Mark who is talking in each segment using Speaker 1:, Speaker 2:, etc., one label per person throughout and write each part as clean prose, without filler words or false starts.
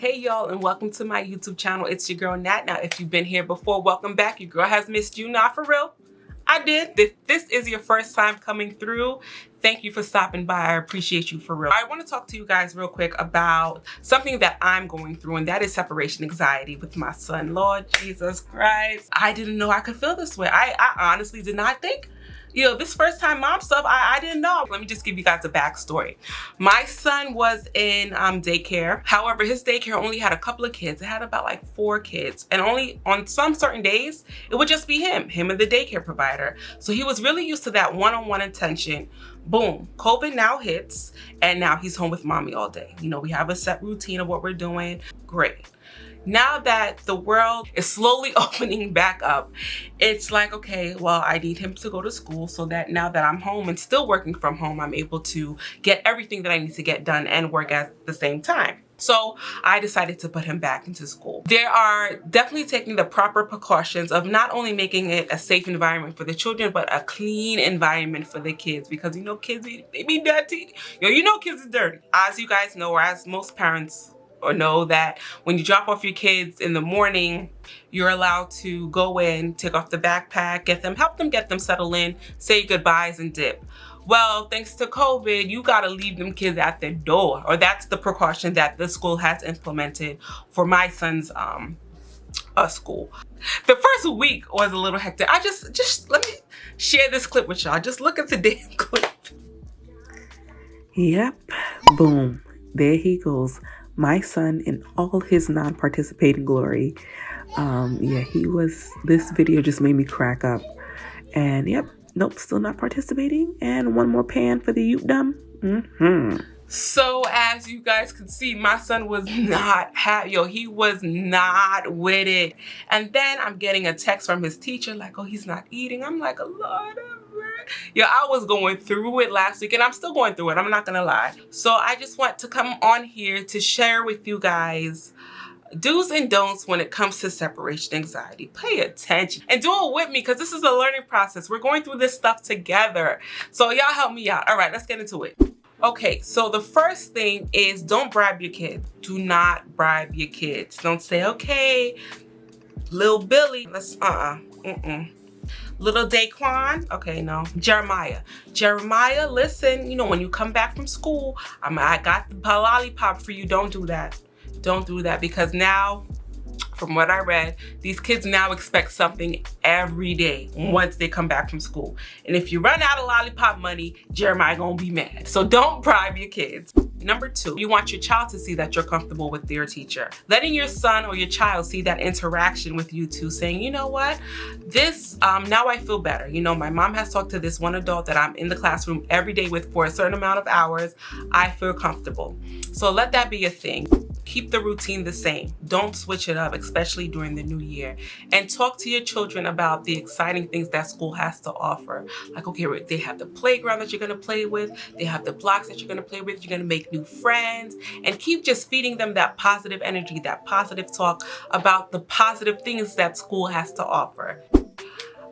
Speaker 1: Hey y'all, and welcome to my YouTube channel. It's your girl Nat. Now if you've been here before, welcome back. Your girl has missed you. Not for real, I did. If this is your first time coming through, thank you for stopping by. I appreciate you for real. I want to talk to you guys real quick about something that I'm going through, and that is separation anxiety with my son. Lord Jesus Christ, I didn't know I could feel this way. I honestly did not think, this first time mom stuff, I didn't know. Let me just give you guys a backstory. My son was in daycare. However, his daycare only had a couple of kids. It had about like 4 kids. And only on some certain days, it would just be him and the daycare provider. So he was really used to that one-on-one attention. Boom, COVID now hits, and now he's home with mommy all day. We have a set routine of what we're doing. Great. Now that the world is slowly opening back up, it's like, okay, well, I need him to go to school so that now that I'm home and still working from home, I'm able to get everything that I need to get done and work at the same time. So I decided to put him back into school. They are definitely taking the proper precautions of not only making it a safe environment for the children, but a clean environment for the kids, because kids, they be dirty. Kids are dirty. As you guys know, or as most parents or know, that when you drop off your kids in the morning, you're allowed to go in, take off the backpack, help them get them settled in, say goodbyes and dip. Well, thanks to COVID, you gotta leave them kids at the door, or that's the precaution that the school has implemented for my son's school. The first week was a little hectic. Just let me share this clip with y'all. Just look at the damn clip.
Speaker 2: Yep, boom, there he goes. My son in all his non-participating glory. This video just made me crack up. And yep, nope, still not participating. And one more pan for the youth-dom.
Speaker 1: So as you guys can see, my son was not happy. He was not with it. And then I'm getting a text from his teacher like, oh, he's not eating. I'm like, Lord, I was going through it last week, and I'm still going through it. I'm not gonna lie. So I just want to come on here to share with you guys do's and don'ts when it comes to separation anxiety. Pay attention and do it with me, because this is a learning process. We're going through this stuff together. So y'all help me out. All right, let's get into it. Okay, so the first thing is, don't bribe your kids. Do not bribe your kids. Don't say, okay, little Billy, let's, Little Daquan, okay, no. Jeremiah, listen, when you come back from school, I got the lollipop for you. Don't do that. Don't do that, because now, from what I read, these kids now expect something every day once they come back from school. And if you run out of lollipop money, Jeremiah gonna be mad. So don't bribe your kids. Number 2, you want your child to see that you're comfortable with their teacher. Letting your son or your child see that interaction with you two, saying, you know what, this, now I feel better. My mom has talked to this one adult that I'm in the classroom every day with for a certain amount of hours. I feel comfortable. So let that be a thing. Keep the routine the same. Don't switch it up, especially during the new year. And talk to your children about the exciting things that school has to offer. Like, okay, they have the playground that you're gonna play with. They have the blocks that you're gonna play with. You're gonna make new friends. And keep just feeding them that positive energy, that positive talk about the positive things that school has to offer.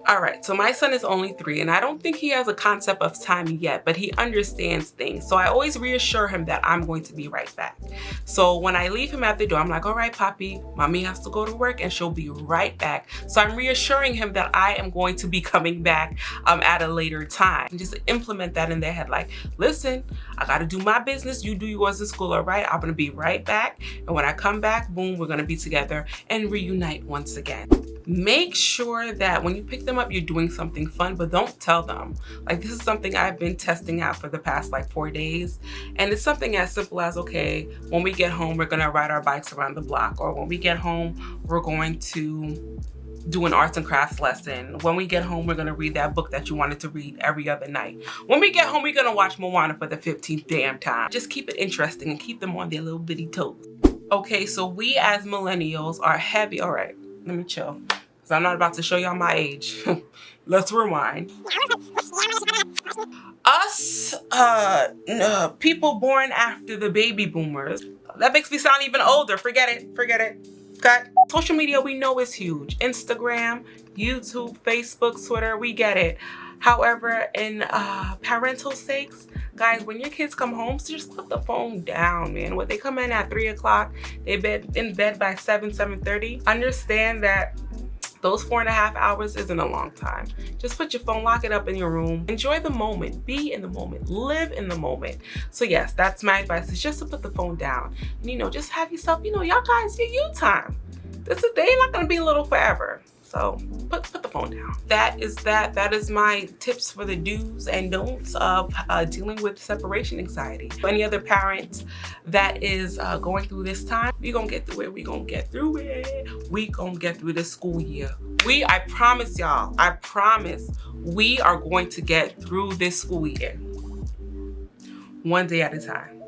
Speaker 1: All right, so my son is only 3, and I don't think he has a concept of time yet, but he understands things. So I always reassure him that I'm going to be right back. So when I leave him at the door, I'm like, all right, Poppy, mommy has to go to work and she'll be right back. So I'm reassuring him that I am going to be coming back at a later time. And just implement that in their head, like, listen, I gotta do my business, you do yours in school, all right? I'm gonna be right back. And when I come back, boom, we're gonna be together and reunite once again. Make sure that when you pick them up, you're doing something fun, but don't tell them. Like, this is something I've been testing out for the past 4 days. And it's something as simple as, okay, when we get home, we're gonna ride our bikes around the block. Or when we get home, we're going to do an arts and crafts lesson. When we get home, we're gonna read that book that you wanted to read every other night. When we get home, we're gonna watch Moana for the 15th damn time. Just keep it interesting and keep them on their little bitty toes. Okay, so we as millennials are heavy. All right, let me chill, because I'm not about to show y'all my age. Let's rewind. Us, people born after the baby boomers. That makes me sound even older. Forget it. Cut. Social media, we know is huge. Instagram, YouTube, Facebook, Twitter, we get it. However, in parental sakes, Guys, when your kids come home, just put the phone down, man. When they come in at 3 o'clock, they've been in bed by 7:30. Understand that those 4.5 hours isn't a long time. Just put your phone, lock it up in your room. Enjoy the moment, be in the moment, live in the moment. So yes, that's my advice, is just to put the phone down. And, you know, just have yourself, you know, y'all guys, your you time. They ain't not gonna be little forever. So put the phone down. That is my tips for the do's and don'ts of dealing with separation anxiety. Any other parent that is going through this time, we gonna get through it. We gonna get through it. We gonna get through this school year. I promise y'all, I promise, we are going to get through this school year. One day at a time.